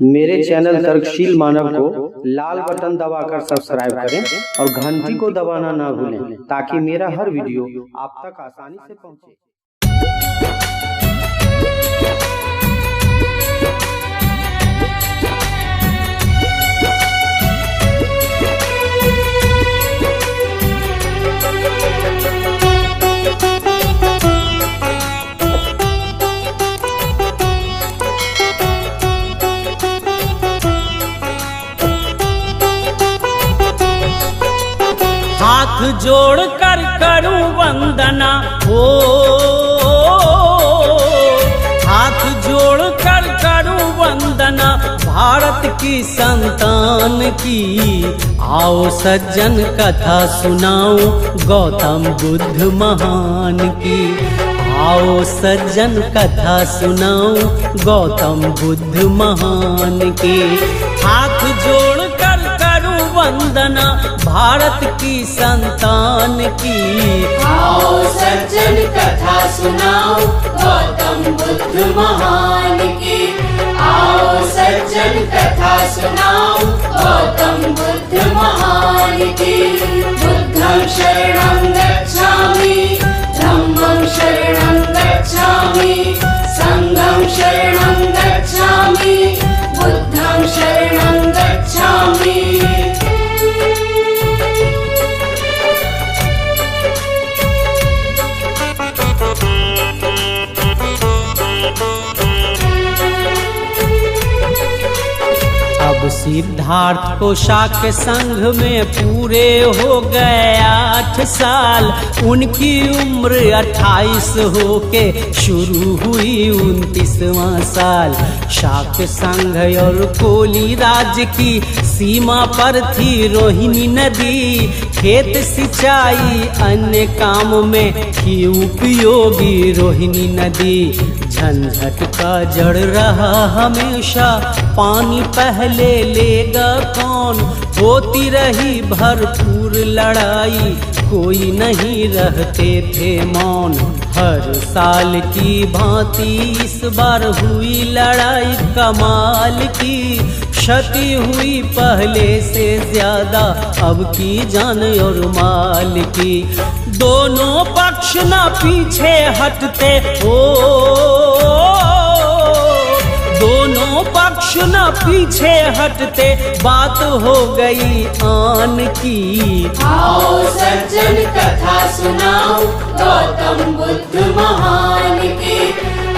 मेरे चैनल तर्कशील मानव को लाल बटन दबाकर सब्सक्राइब करें और घंटी को दबाना ना भूलें ताकि मेरा हर वीडियो आप तक आसानी से पहुंचे। हाथ जोड़ कर करूं वंदना हो, हाथ जोड़ कर करूं वंदना भारत की संतान की। आओ सज्जन कथा सुनाऊं गौतम बुद्ध महान की। आओ सज्जन कथा सुनाऊं गौतम बुद्ध महान की। हाथ जोड़ कर करूं वंदना भारत की संतान की। आओ सज्जन कथा सुनाओ गौतम बुद्ध महान की। आओ सज्जन कथा सुनाओ गौतम बुद्ध महान की। बुद्धं शरणं गच्छामि, धम्मं शरणं गच्छामि, संघं शरणं गच्छामि, बुद्धं शरणं गच्छामि। अब सिद्धार्थ को शाक्य संघ में पूरे हो गए 8 साल। उनकी उम्र 28 होके शुरू हुई 29वां साल। शाक्य संघ और कोली राज्य की सीमा पर थी रोहिणी नदी। खेत सिंचाई अन्य काम में थी उपयोगी रोहिणी नदी। झंझट का जड़ रहा हमेशा, पानी पहले लेगा कौन। होती रही भरपूर लड़ाई, कोई नहीं रहते थे मौन। हर साल की भांति इस बार हुई लड़ाई कमाल की। क्षति हुई पहले से ज्यादा अब की जान और माल की। दोनों पक्ष ना पीछे हटते हो, दोनों पक्ष न पीछे हटते, बात हो गई आन की। आओ सज्जन कथा सुनाओ गौतम बुद्ध महान की।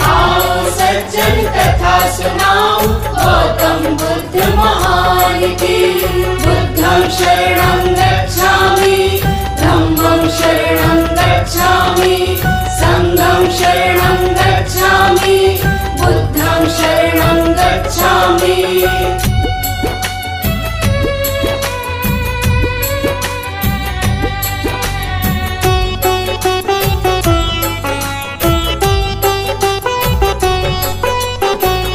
आओ सज्जन कथा सुनाओ गौतम बुद्ध महान की। बुद्धं शरणं गच्छामि, धम्मं शरणं गच्छामि, संघं शरणं गच्छामि, बुद्धं शरणं गच्छामि।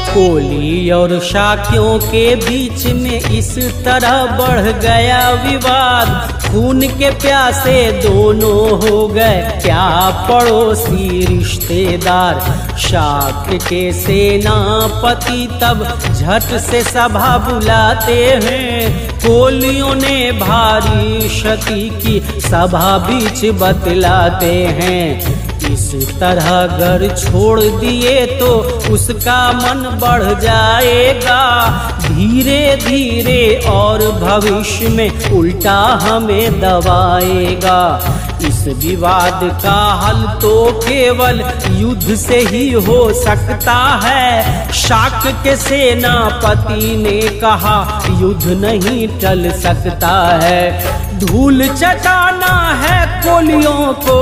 कोली और शाक्यों के बीच में इस तरह बढ़ गया विवाद। खून के प्यासे दोनों हो गए क्या पड़ोसी रिश्तेदार। शाक्य के सेनापति तब झट से सभा बुलाते हैं। कोलियों ने भारी क्षति की सभा बीच बतलाते हैं। इस तरह घर छोड़ दिए तो उसका मन बढ़ जाएगा धीरे धीरे और भविष्य में उल्टा हमें दबाएगा। इस विवाद का हल तो केवल युद्ध से ही हो सकता है। शाक्य के सेनापति ने कहा युद्ध नहीं टल सकता है। धूल चटाना है कोलियों को,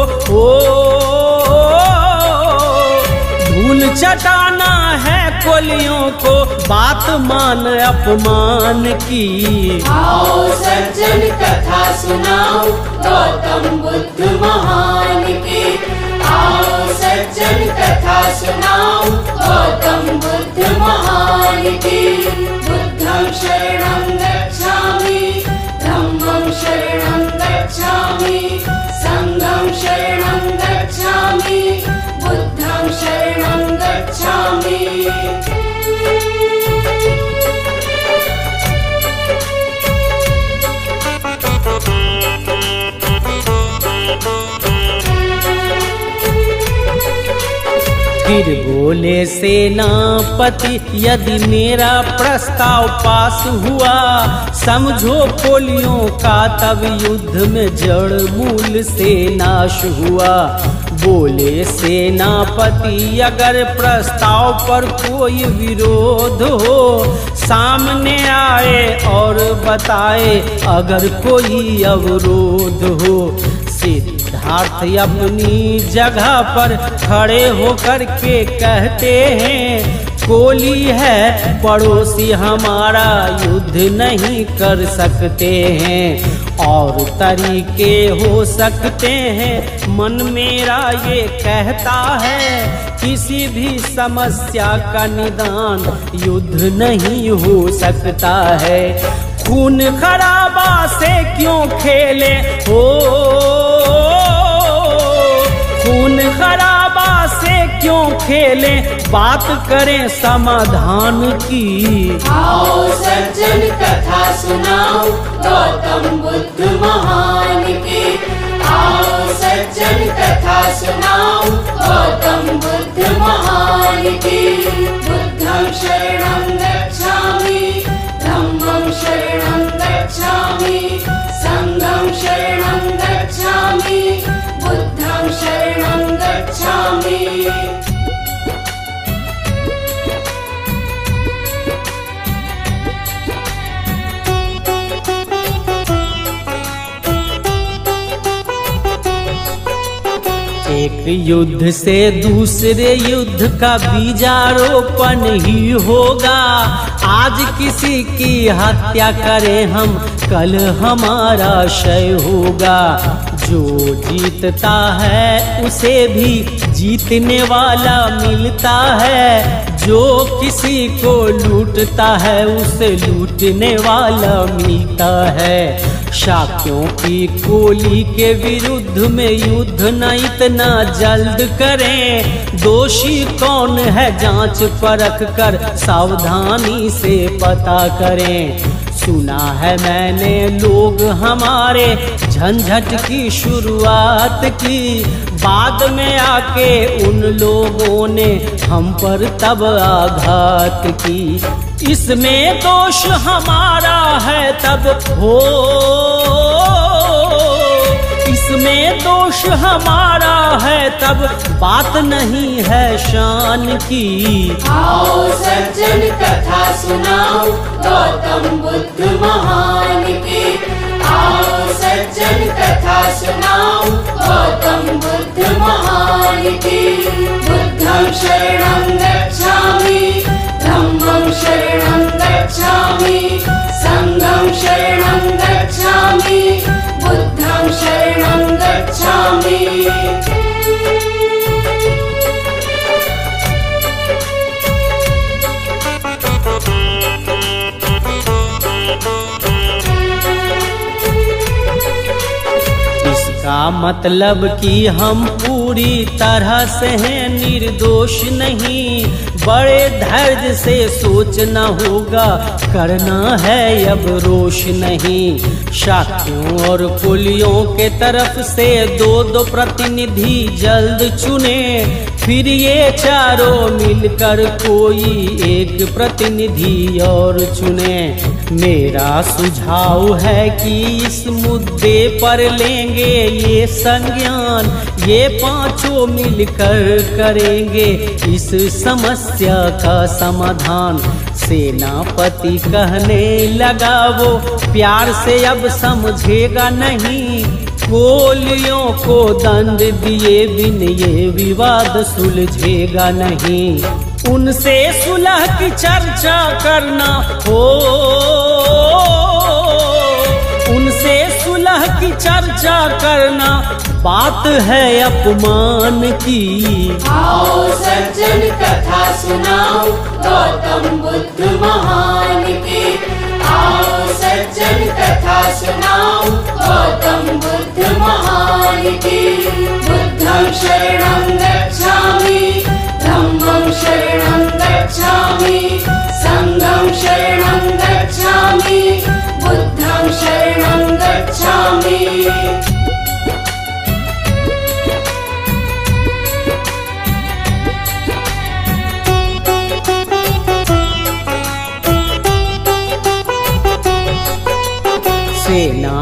धूल चटाना है कोलियों को, बात मान अपमान की। आओ सज्जन कथा सुनाओ गौतम बुद्ध महान की। आओ सज्जन कथा सुनाओ गौतम बुद्ध महान की। बुद्धं शरणं गच्छामि, धम्मं शरणं गच्छामि, संघं शरणं गच्छामि, बुद्धं शरणं गच्छामि। बोले सेनापति यदि मेरा प्रस्ताव पास हुआ, समझो पोलियों का तब युद्ध में जड़ मूल से नाश हुआ। बोले सेनापति अगर प्रस्ताव पर कोई विरोध हो, सामने आए और बताए अगर कोई अवरोध हो। सिद्धार्थ अपनी जगह पर खड़े होकर के कहते हैं, कोली है पड़ोसी हमारा, युद्ध नहीं कर सकते हैं। और तरीके हो सकते हैं, मन मेरा ये कहता है, किसी भी समस्या का निदान युद्ध नहीं हो सकता है। खून खराबा से क्यों खेले हो, खून खराबा से क्यों खेले, बात करें समाधान की। आओ सज्जन कथा सुनाओ गौतम बुद्ध महान की। आओ सज्जन कथा सुनाओ गौतम बुद्ध महान की। बुद्धं शरणं गच्छामि, धम्मं शरणं गच्छामि, संघं शरणं गच्छामि, बुद्धं शरणं गच्छामि। एक युद्ध से दूसरे युद्ध का बीजारोपण ही होगा। आज किसी की हत्या करें हम, कल हमारा क्षय होगा। जो जीतता है उसे भी जीतने वाला मिलता है, जो किसी को लूटता है उसे लूटने वाला मिलता है। शाक्यों की कोली के विरुद्ध में युद्ध न इतना जल्द करें, दोषी कौन है जांच परख कर सावधानी से पता करें। सुना है मैंने लोग हमारे झंझट की शुरुआत की, बाद में आके उन लोगों ने हम पर तब आघात की। इसमें दोष हमारा है तब हो, इसमें दोष हमारा है तब बात नहीं है शान की। आओ सज्जन कथा सुनाओ गौतम बुद्ध महान की। आओ सज्जन कथा सुनाओ गौतम बुद्ध महान की। बुद्धं शरणं गच्छामि, धम्मं शरणं गच्छामि, संघं शरणं गच्छामि, बुद्धं शरणं गच्छामि। इसका मतलब कि हम पूरी तरह से हैं निर्दोष नहीं, बड़े धैर्य से सोचना होगा, करना है अब रोष नहीं। शाक्यों और कुलियों के तरफ से दो दो प्रतिनिधि जल्द चुने, फिर ये चारों मिलकर कोई एक प्रतिनिधि और चुने। मेरा सुझाव है कि इस मुद्दे पर लेंगे ये संज्ञान, ये पांचों मिलकर करेंगे इस समस्या का समाधान। सेनापति कहने लगा वो प्यार से, अब समझेगा नहीं, कोलियों को दंड दिए बिन ये विवाद सुलझेगा नहीं। उनसे सुलह की चर्चा करना हो, उनसे सुलह की चर्चा करना बात है अपमान की। आओ सज्जन कथा सुनाओ गौतम बुद्ध महान की। आओ सज्जन कथा सुनाओ गौतम बुद्ध महान की। बुद्धं शरणं गच्छामि, धम्मं शरणं गच्छामि, संघं शरणं गच्छामि, बुद्धं शरणं गच्छामि।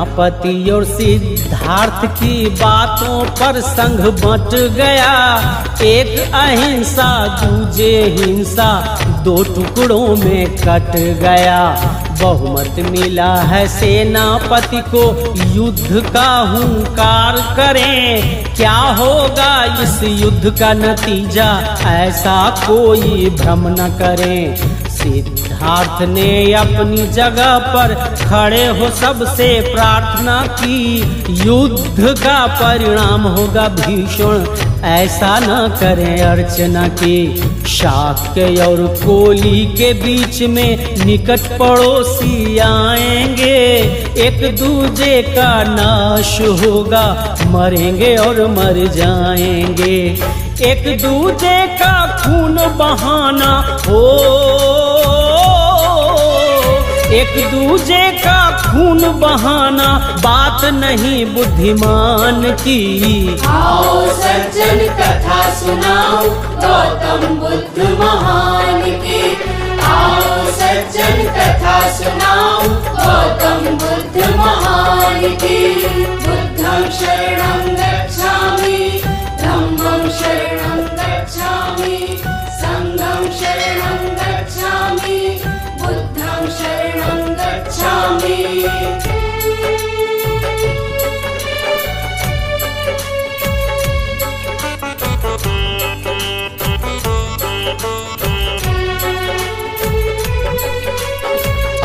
सेनापति और सिद्धार्थ की बातों पर संघ बंट गया। एक अहिंसा दूजे हिंसा, दो टुकड़ों में कट गया। बहुमत मिला है सेनापति को, युद्ध का हुंकार करें। क्या होगा इस युद्ध का नतीजा, ऐसा कोई भ्रम न करें। सिद्धार्थ ने अपनी जगह पर खड़े हो सबसे प्रार्थना की, युद्ध का परिणाम होगा भीषण, ऐसा न करें अर्चना की। शाक्य और कोली के बीच में निकट पड़ोसी आएंगे, एक दूजे का नाश होगा, मरेंगे और मर जाएंगे। एक दूजे का खून बहाना हो, एक दूजे का खून बहाना बात नहीं बुद्धिमान की। आओ सज्जन कथा सुनाओ गौतम बुद्ध महान की। आओ सज्जन कथा सुनाओ गौतम बुद्ध महान की। बुद्धं शरणं गच्छामि, धम्मं शरणं गच्छामि, संघं शरणं गच्छामि, बुद्धं शरणं गच्छामि।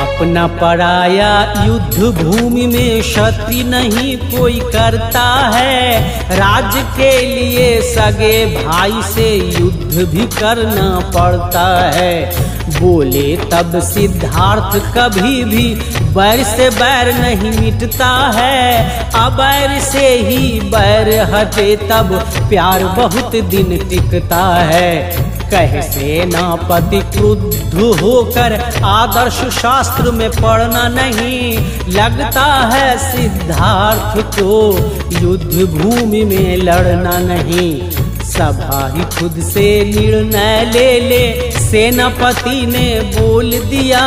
अपना पराया युद्ध भूमि में क्षति नहीं कोई करता है। राज्य के लिए सगे भाई से युद्ध भी करना पड़ता है। बोले तब सिद्धार्थ कभी भी बैर से बैर नहीं मिटता है। अबैर से ही बैर हटे तब प्यार बहुत दिन टिकता है। कहे सेनापति क्रुद्ध होकर आदर्श शास्त्र में पढ़ना नहीं, लगता है सिद्धार्थ को युद्ध भूमि में लड़ना नहीं। सभा ही खुद से निर्णय ले सेनापति ने बोल दिया,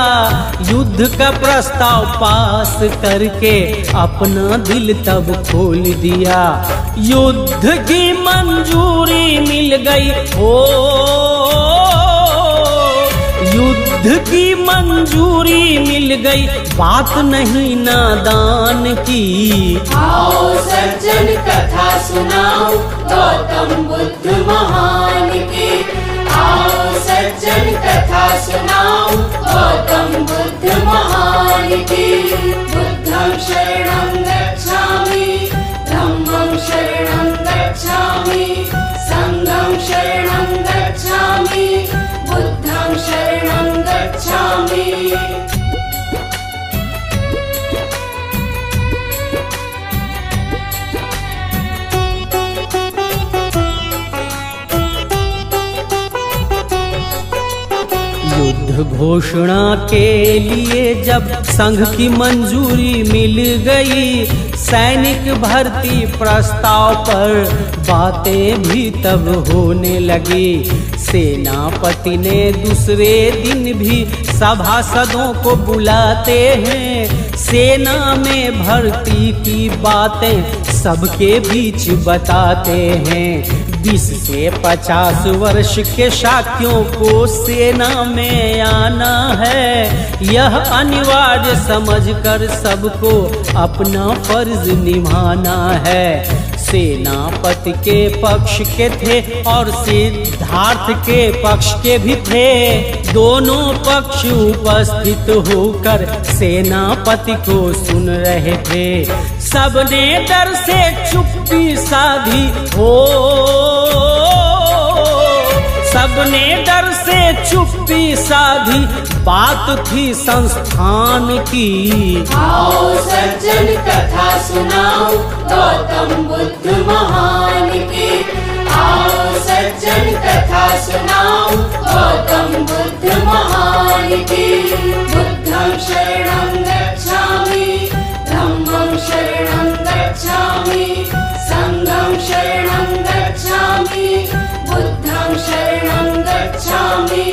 युद्ध का प्रस्ताव पास करके अपना दिल तब खोल दिया। युद्ध की मंजूरी मिल गई हो, युद्ध की मंजूरी मिल गई, बात नहीं नादान की। आओ सज्जन कथा सुनाओ गौतम बुद्ध महान की। आओ सज्जन कथा सुनाओ गौतम बुद्ध महान की। बुद्धं शरणं गच्छामि, धम्मं शरणं गच्छामि, संघं शरणं गच्छामि, बुद्धं शरणं गच्छामि। युद्ध घोषणा के लिए जब संघ की मंजूरी मिल गई, सैनिक भर्ती प्रस्ताव पर बातें भी तब होने लगी। सेनापति ने दूसरे दिन भी सभासदों को बुलाते हैं। सेना में भर्ती की बातें सबके बीच बताते हैं। 20 से 50 वर्ष के शाक्यों को सेना में आना है। यह अनिवार्य समझकर सबको अपना फर्ज निभाना है। सेनापति के पक्ष के थे और सिद्धार्थ के पक्ष के भी थे। दोनों पक्ष उपस्थित होकर सेनापति को सुन रहे थे। सबने डर से चुप्पी साधी हो, सबने डर से चुप्पी साधी, बात थी संस्थान की। आओ सज्जन कथा सुनाओ गौतम बुद्ध महान की। आओ सज्जन कथा सुनाओ गौतम बुद्ध महान की। बुद्धं शरणं गच्छामि, धम्मं शरणं गच्छामि, संघं शरणं गच्छामि, बुद्धं शरणं गच्छामि।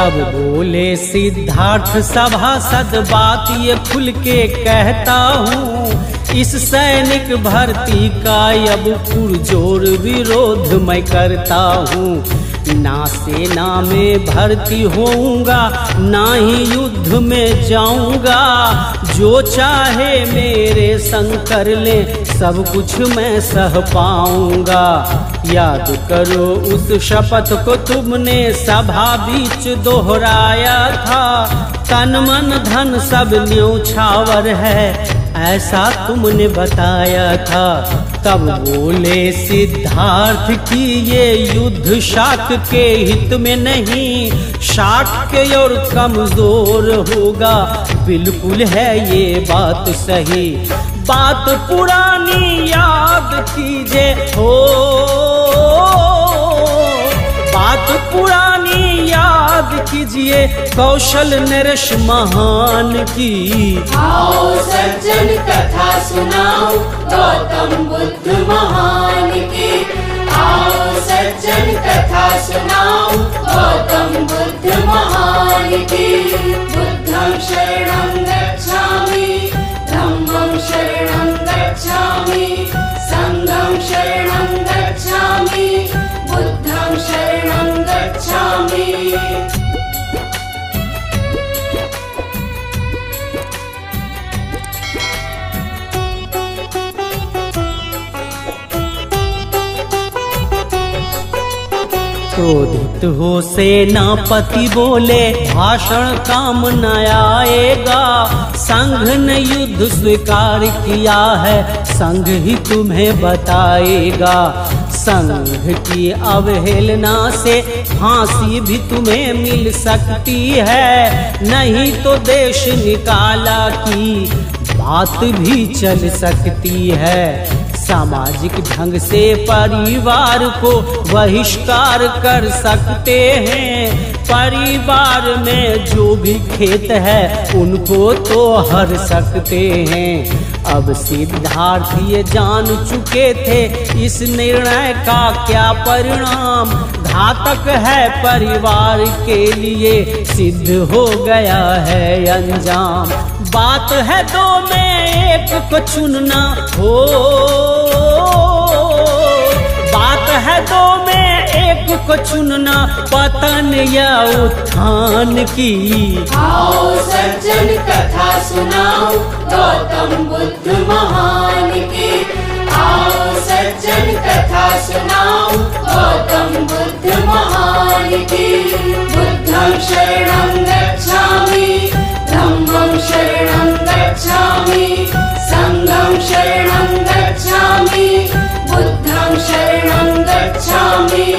तब बोले सिद्धार्थ सभासद, बात ये खुल के कहता हूँ, इस सैनिक भर्ती का अब पुरजोर विरोध मैं करता हूँ। ना सेना में भर्ती होऊंगा, ना ही युद्ध में जाऊंगा, जो चाहे मेरे संग कर ले, सब कुछ मैं सह पाऊंगा। याद करो उस शपथ को तुमने सभा बीच दोहराया था, तन मन धन सब न्योछावर है, ऐसा तुमने बताया था। तब बोले सिद्धार्थ कि ये युद्ध शाक के हित में नहीं, शाक्य और कमजोर होगा, बिल्कुल है ये बात सही। बात पुरानी याद कीजिए हो, बात पुरानी याद कीजिए कौशल नरेश महान की। आओ सज्जन कथा सुनाओ गौतम बुद्ध महान की। आओ सज्जन कथा सुनाओ गौतम बुद्ध महान की। बुद्धं शरणं गच्छामि, धम्मं शरणं गच्छामि, संघं शरणं गच्छामि, बुद्धं शरणं गच्छामि। क्रोधित हो सेनापति बोले, भाषण काम न आएगा, संघ ने युद्ध स्वीकार किया है, संघ ही तुम्हें बताएगा। संघ की अवहेलना से फांसी भी तुम्हें मिल सकती है, नहीं तो देश निकाला की बात भी चल सकती है। सामाजिक ढंग से परिवार को बहिष्कार कर सकते हैं, परिवार में जो भी खेत है उनको तो हर सकते हैं। अब सिद्धार्थ ये जान चुके थे इस निर्णय का क्या परिणाम घातक है परिवार के लिए, सिद्ध हो गया है अंजाम। बात है दो में एक को चुनना हो, बात है दो में एक को चुनना, पतन या उत्थान की। आओ सज्जन कथा सुनाओ गौतम बुद्ध महान की। आओ सज्जन कथा सुनाओ गौतम बुद्ध महान की। बुद्धं शरणं गच्छामि, धम्मं शरणं गच्छामि, संघं शरणं गच्छामि, बुद्धं शरणं गच्छामि।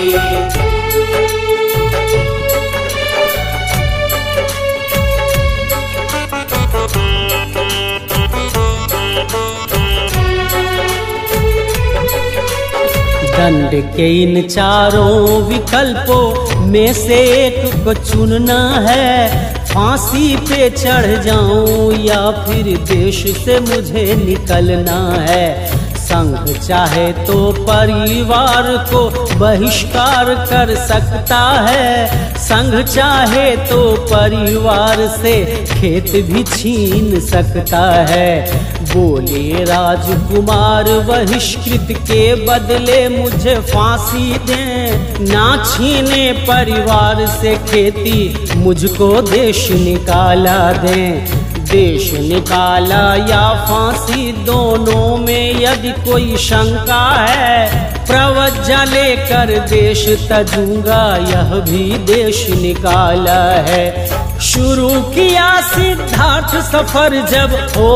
दंड के इन चारों विकल्पों में से एक को चुनना है, फांसी पे चढ़ जाऊं या फिर देश से मुझे निकलना है। संघ चाहे तो परिवार को बहिष्कार कर सकता है, संघ चाहे तो परिवार से खेत भी छीन सकता है। बोले राजकुमार बहिष्कृत के बदले मुझे फांसी दें, ना छीने परिवार से खेती, मुझको देश निकाला दें। देश निकाला या फांसी दोनों में यदि कोई शंका है, प्रवज्जा लेकर देश तजूंगा, यह भी देश निकाला है। शुरू किया सिद्धार्थ सफर जब हो,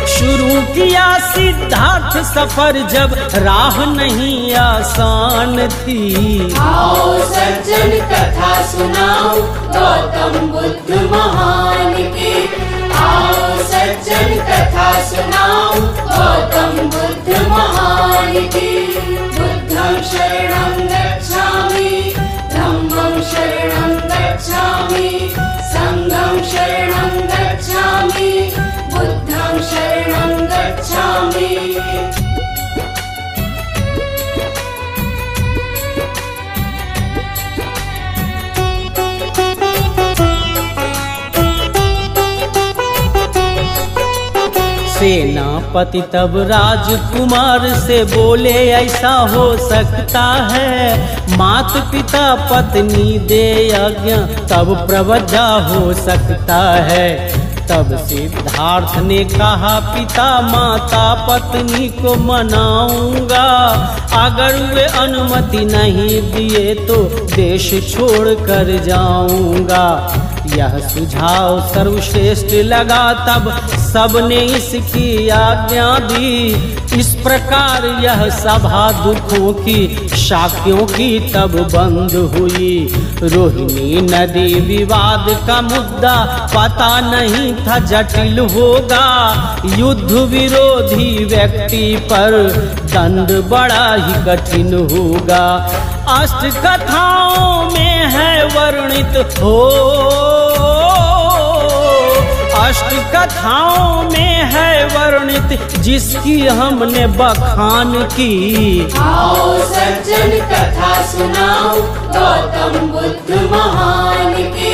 शुरू किया सिद्धार्थ सफर जब राह नहीं आसान थी। आओ सज्जन कथा सुनाओ गौतम बुद्ध महान की। आओ सज्जन कथा सुनाओ गौतम बुद्ध महान की। बुद्धं शरणं गच्छामि, धम्मं शरणं गच्छामि, संघं शरणं गच्छामि, बुद्धं शरणं गच्छामि। गच्छामि। सेनापति तब राजकुमार से बोले ऐसा हो सकता है, मात पिता पत्नी दे आज्ञा तब प्रवज्ञा हो सकता है। तब सिद्धार्थ ने कहा पिता माता पत्नी को मनाऊंगा, अगर वे अनुमति नहीं दिए तो देश छोड़ कर जाऊंगा। यह सुझाव सर्वश्रेष्ठ लगा, तब सबने इसकी आज्ञा दी। इस प्रकार यह सभा दुखों की साक्यों की तब बंद हुई। रोहिणी नदी विवाद का मुद्दा पता नहीं था जटिल होगा, युद्ध विरोधी व्यक्ति पर दंड बड़ा ही कठिन होगा। अष्ट कथाओं में है वर्णित हो, अष्ट कथाओं में है वर्णित जिसकी हमने बखान की। आओ सज्जन कथा सुनाओ गौतम बुद्ध महान की।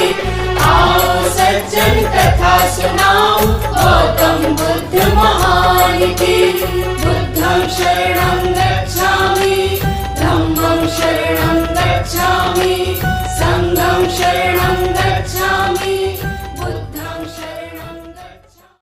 आओ सज्जन कथा सुनाओ गौतम बुद्ध महान की। बुद्धं शरणं गच्छामि, धम्मं शरणं गच्छामि, संघं शरणं गच्छामि,